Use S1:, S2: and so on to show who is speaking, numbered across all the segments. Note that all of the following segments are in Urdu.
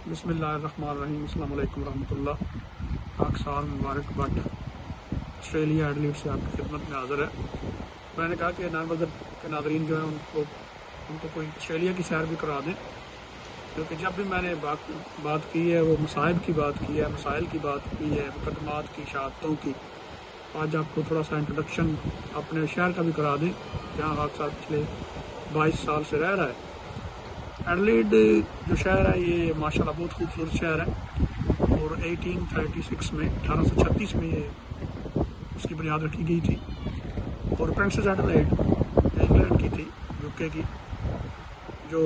S1: بسم اللہ الرحمن الرحیم. السلام علیکم ورحمۃ اللہ. پاک سال مبارک بٹ آسٹریلیا ایڈلیڈ سے آپ کی خدمت میں حاضر ہے. میں نے کہا کہ نان بازر کے ناظرین جو ہیں ان کو کوئی آسٹریلیا کی سیر بھی کرا دیں، کیونکہ جب بھی میں نے بات کی ہے وہ مصائب کی بات کی ہے، مسائل کی بات کی ہے، مقدمات کی، شہادتوں کی. آج آپ کو تھوڑا سا انٹروڈکشن اپنے شہر کا بھی کرا دیں جہاں آپ سال پچھلے 22 سال سے رہ رہا ہے. ایڈلیڈ جو شہر ہے یہ ماشاءاللہ بہت خوبصورت شہر ہے، اور 1836 میں یہ اس کی بنیاد رکھی گئی تھی. اور پرنسس ایڈلیڈ انگلینڈ کی تھی، UK کی، جو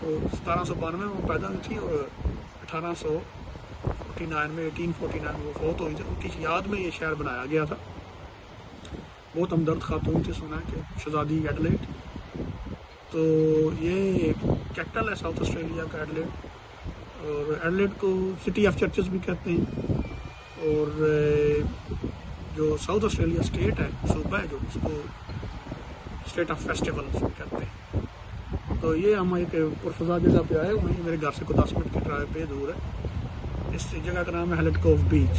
S1: 1792 میں پیدا ہوئی تھی اور 1849 میں وہ فوت ہوئی تھی. ان کی یاد میں یہ شہر بنایا گیا تھا. بہت ہمدرد خاتون تھی، سنا ہے کہ شہزادی ایڈلیڈ. تو یہ کیپٹل ہے ساؤتھ آسٹریلیا کا ایڈلیڈ، اور ایڈلیڈ کو سٹی آف چرچز بھی کہتے ہیں. اور جو ساؤتھ آسٹریلیا اسٹیٹ ہے، صوبہ ہے، جو اس کو اسٹیٹ آف فیسٹیولز بھی کہتے ہیں. تو یہ ہم ایک پرفضا جگہ پہ آئے ہوئے ہیں. میرے گھر سے کو 10 منٹ کے ڈرائیو پہ دور ہے. اس جگہ کا نام ہے ہیلٹ کوف بیچ،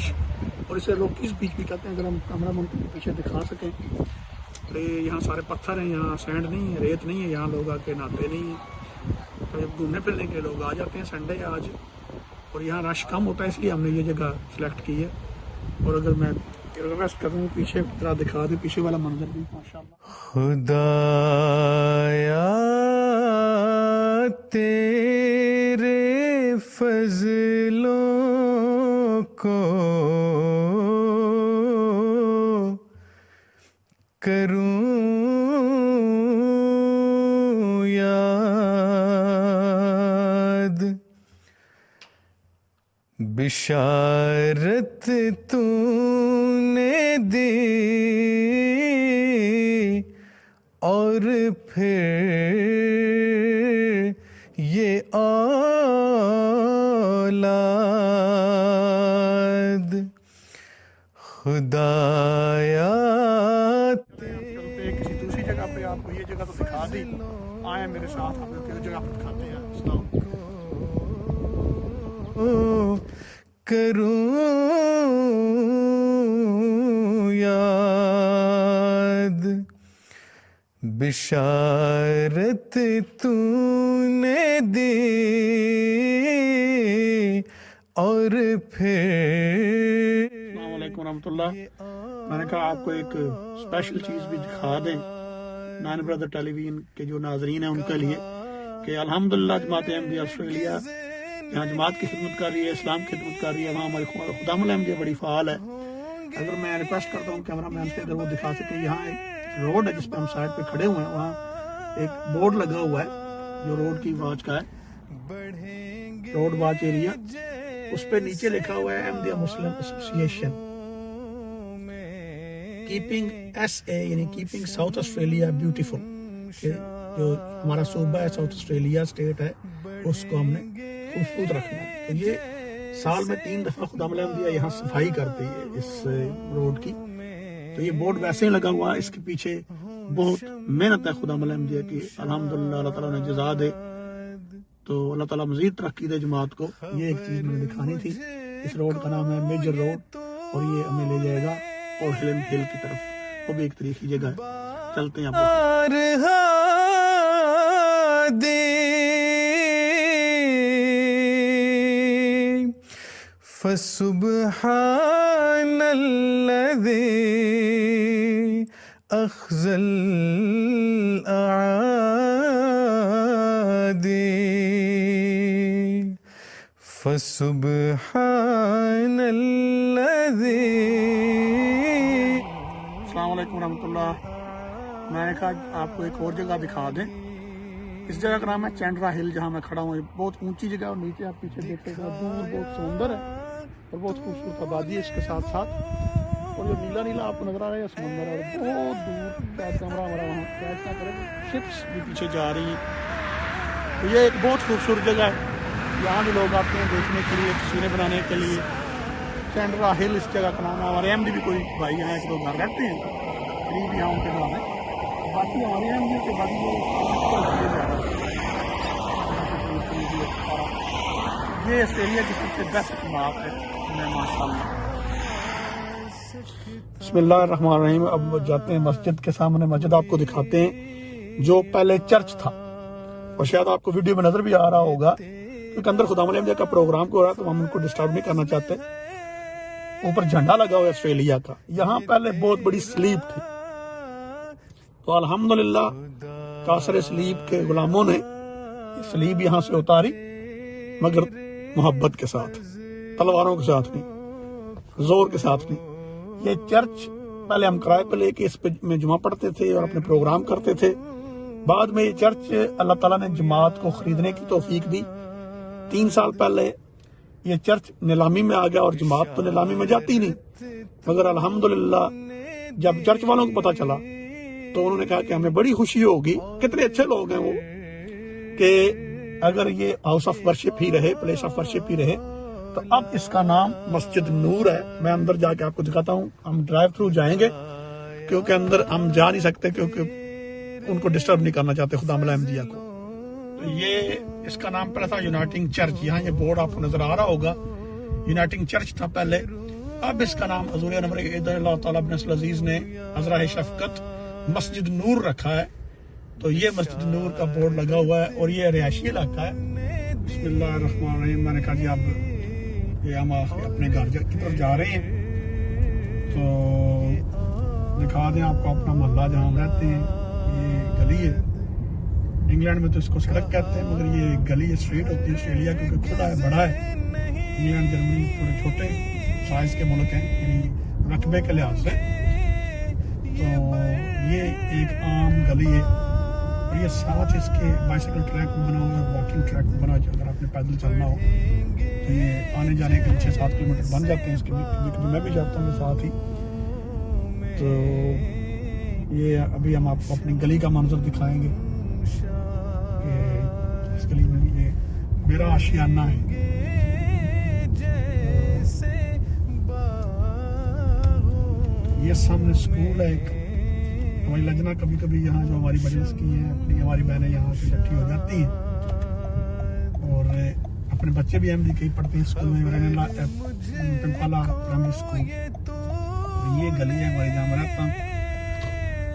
S1: اور اسے روکیز بیچ بھی کہتے ہیں. اگر ہم کیمرہ من کے پیچھے دکھا سکیں تو یہاں سارے پتھر ہیں، یہاں سینڈ نہیں ہے، ریت نہیں ہے، یہاں لوگ آ کے نہاتے نہیں ہیں. تو گھومنے پھرنے کے لوگ آ جاتے ہیں سنڈے یا آج، اور یہاں رش کم ہوتا ہے، اس لیے ہم نے یہ جگہ سلیکٹ کی ہے. اور اگر میں ریکویسٹ کروں پیچھے ذرا دکھا دیں پیچھے والا منظر بھی ماشاءاللہ.
S2: خدایا تیرے فضلوں کو کروں یاد، بشارت تو نے دی اور پھر یہ اولاد. خدایا
S1: چلتے کسی دوسری جگہ پہ، آپ کو یہ جگہ تو دکھا دی. آئیں میرے ساتھ، ہم لوگ کس جگہ پہ دکھاتے ہیں. السلام
S2: کروں یاد، بشارت تو نے دی اور پھر.
S1: السلام علیکم ورحمۃ اللہ. میں نے کہا آپ کو ایک اسپیشل چیز بھی دکھا دیں نان بردر ٹیلی ویژن کے جو ناظرین ہیں ان کے لیے، کہ الحمدللہ جماعت احمدیہ آسٹریلیا یہاں جماعت کی خدمت کر رہی ہے، اسلام کی خدمت کر رہی ہے. وہاں ہماری خدام احمدیہ بڑی فعال ہے. اگر میں ریکویسٹ کرتا ہوں کیمرہ مین سے، اگر وہ دکھا سکے، یہاں ایک روڈ ہے جس پہ ہم سائڈ پہ کھڑے ہوئے ہیں، وہاں ایک بورڈ لگا ہوا ہے جو روڈ کی واچ کا ہے، روڈ واچ ایریا. اس پہ نیچے لکھا ہوا ہے احمدیہ مسلم ایسوسیشن، کیپنگ SA یعنی کیپنگ ساؤتھ آسٹریلیا بیوٹیفل. جو ہمارا صوبہ ہے ساؤتھ آسٹریلیا اسٹیٹ ہے، اس کو ہم نے خوبصورت رکھنا ہے. تو یہ سال میں 3 دفعہ خدام احمدیہ یہاں صفائی کرتی ہے اس روڈ کی. تو یہ بورڈ ویسے ہی لگا ہوا ہے، اس کے پیچھے بہت محنت ہے خدام احمدیہ کی. الحمدللہ اللہ تعالیٰ نے جزا دے، تو اللہ تعالیٰ مزید ترقی دے جماعت کو. یہ ایک چیز میں نے دکھانی تھی. اس روڈ کا نام ہے میجر روڈ، اور یہ ہمیں لے جائے گا اور ہیلن ہل کی طرف. وہ بھی ایک تاریخی جگہ ہے. چلتے ہیں آپ.
S2: فسبحان الذی اخزى الاعادی، فسبحان الذی.
S1: السلام علیکم ورحمۃ اللہ. میں نے کہا آپ کو ایک اور جگہ دکھا دیں. اس جگہ کا نام ہے چینڈرا ہل، جہاں میں کھڑا ہوں. یہ بہت اونچی جگہ ہے، اور نیچے آپ پیچھے دیکھتے ہیں دور بہت سمندر ہے اور بہت خوبصورت آبادی ہے اس کے ساتھ ساتھ. اور جو نیلا نیلا آپ کو نظر آ رہا ہے سمندر ہے، اور بہت دور بیک کیمرہ ہمارا وہاں کیچ نہ کرے، شپس بھی پیچھے جا رہی ہیں. تو یہ ایک بہت خوبصورت جگہ ہے، یہاں بھی لوگ آتے ہیں دیکھنے کے لیے، تصویریں بنانے کے لیے. چینڈرا ہل اس جگہ کا نام ہے. ہمارے احمدی بھی کوئی بھائی یہاں ایک دو گھر رہتے ہیں قریب یہاں ان کے گھر میں. باقی ہمارے احمدی کے باقی یہ آسٹریلیا کی سب سے بیسٹ جماعت ہے ماشاءاللہ۔ بسم اللہ الرحمن الرحیم۔ اب جاتے ہیں مسجد کے سامنے، مسجد آپ کو دکھاتے ہیں جو پہلے چرچ تھا، اور شاید آپ کو ویڈیو میں نظر بھی آ رہا ہوگا کیونکہ اندر خدا ملیم کا پروگرام کو ہو رہا ہے تو ہم ان کو ڈسٹرب نہیں کرنا چاہتے۔ اوپر جھنڈا لگا ہوا ہے آسٹریلیا کا۔ یہاں پہلے بہت بڑی سلیب تھی، تو الحمدللہ کاسر سلیب کے غلاموں نے سلیب یہاں سے اتاری، مگر محبت کے ساتھ، تلواروں کے ساتھ نہیں، زور کے ساتھ نہیں۔ یہ چرچ پہلے ہم کرائے پہ لے کے اس پہ میں جمعہ پڑھتے تھے اور اپنے پروگرام کرتے تھے۔ بعد میں یہ چرچ اللہ تعالیٰ نے جماعت کو خریدنے کی توفیق دی۔ 3 سال پہلے یہ چرچ نیلامی میں آ گیا، اور جماعت تو نیلامی میں جاتی نہیں، مگر الحمدللہ جب چرچ والوں کو پتا چلا تو انہوں نے کہا کہ ہمیں بڑی خوشی ہوگی، کتنے اچھے لوگ ہیں وہ، کہ اگر یہ ہاؤس آف ورشپ ہی رہے، پلیس آف ورشپ ہی رہے، تو اب اس کا نام مسجد نور ہے۔ میں اندر جا کے آپ کو دکھاتا ہوں، ہم ڈرائیو تھرو جائیں گے کیونکہ اندر ہم جا نہیں سکتے، کیونکہ ان کو ڈسٹرب نہیں کرنا چاہتے خدا ملائم دیا کو۔ تو یہ اس کا نام پہلے تھا یونائٹنگ چرچ، یہاں یہ بورڈ آپ کو نظر آ رہا ہوگا، یونائٹنگ چرچ تھا پہلے۔ اب اس کا نام حضور نمبر اللہ تعالیٰ بن العزیز نے عذرا شفقت مسجد نور رکھا ہے۔ تو یہ مسجد نور کا بورڈ لگا ہوا ہے، اور یہ رہائشی علاقہ ہے۔ بسم اللہ الرحمن الرحیم۔ میں نے کہا جی اب یہ ہم اپنے گھر کی طرف جا رہے ہیں، تو دکھا دیں آپ کو اپنا محلہ جہاں ہم رہتے ہیں۔ یہ گلی ہے، انگلینڈ میں تو اس کو سڑک کہتے ہیں، مگر یہ گلی اسٹریٹ ہوتی ہے آسٹریلیا، کیونکہ کھلا ہے، بڑا ہے۔ انگلینڈ جرمنی تھوڑے چھوٹے سائز کے ملک ہیں، یعنی رقبے کے لحاظ سے۔ تو یہ ایک عام گلی ہے، اور یہ ساتھ اس کے بائسیکل ٹریک بنا ہوا ہے، واکنگ ٹریک بنا ہوا ہے۔ اگر آپ نے پیدل چلنا ہو تو یہ آنے جانے کے 6-7 کلومیٹر بن جاتے ہیں اس کے، کبھی میں بھی جاتا ہوں ساتھ ہی۔ تو یہ ابھی ہم آپ کو اپنی گلی کا منظر دکھائیں گے کہ اس گلی میں یہ میرا آشیانہ ہے۔ یہ سامنے سکول ہے ایک، ہماری لجنہ کبھی کبھی یہاں جو ہماری مجلس کی ہیں، اپنی ہماری بہنیں یہاں سے اکٹھی ہو جاتی ہیں، اور اپنے بچے بھی احمدی کہیں پڑھتے ہیں اسکول میں، پمپالا پرائمری اسکول۔ یہ گلی ہے ہماری جہاں میں رہتا ہوں،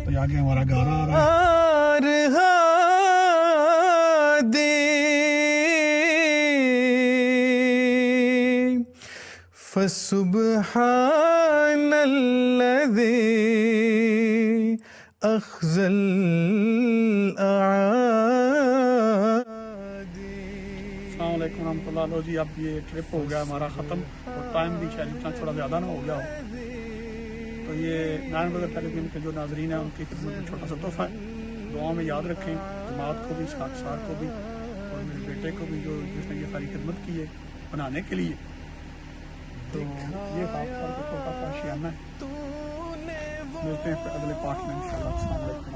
S1: تو آگے ہمارا گھر آ رہا ہے۔
S2: فسبحان الذی اخزى الاعادی۔
S1: السلام علیکم ورحمۃ اللہ۔ لو جی اب یہ ٹرپ ہو گیا ہمارا ختم، اور ٹائم بھی شاید اتنا تھوڑا زیادہ نہ ہو گیا ہو۔ تو یہ 9 بجے ٹیلی ویژن کے جو ناظرین ہیں ان کی خدمت میں چھوٹا سا تحفہ ہے، دعاؤں میں یاد رکھیں، جماعت کو بھی، سار کو بھی، اور میرے بیٹے کو بھی جس نے یہ ساری خدمت کی ہے بنانے کے لیے۔ تو یہ آپ سر کو چھوٹا سا آشیانہ ہے۔ ملتے ہیں پھر اگلے پارٹ میں انشاءاللہ۔ السلام علیکم۔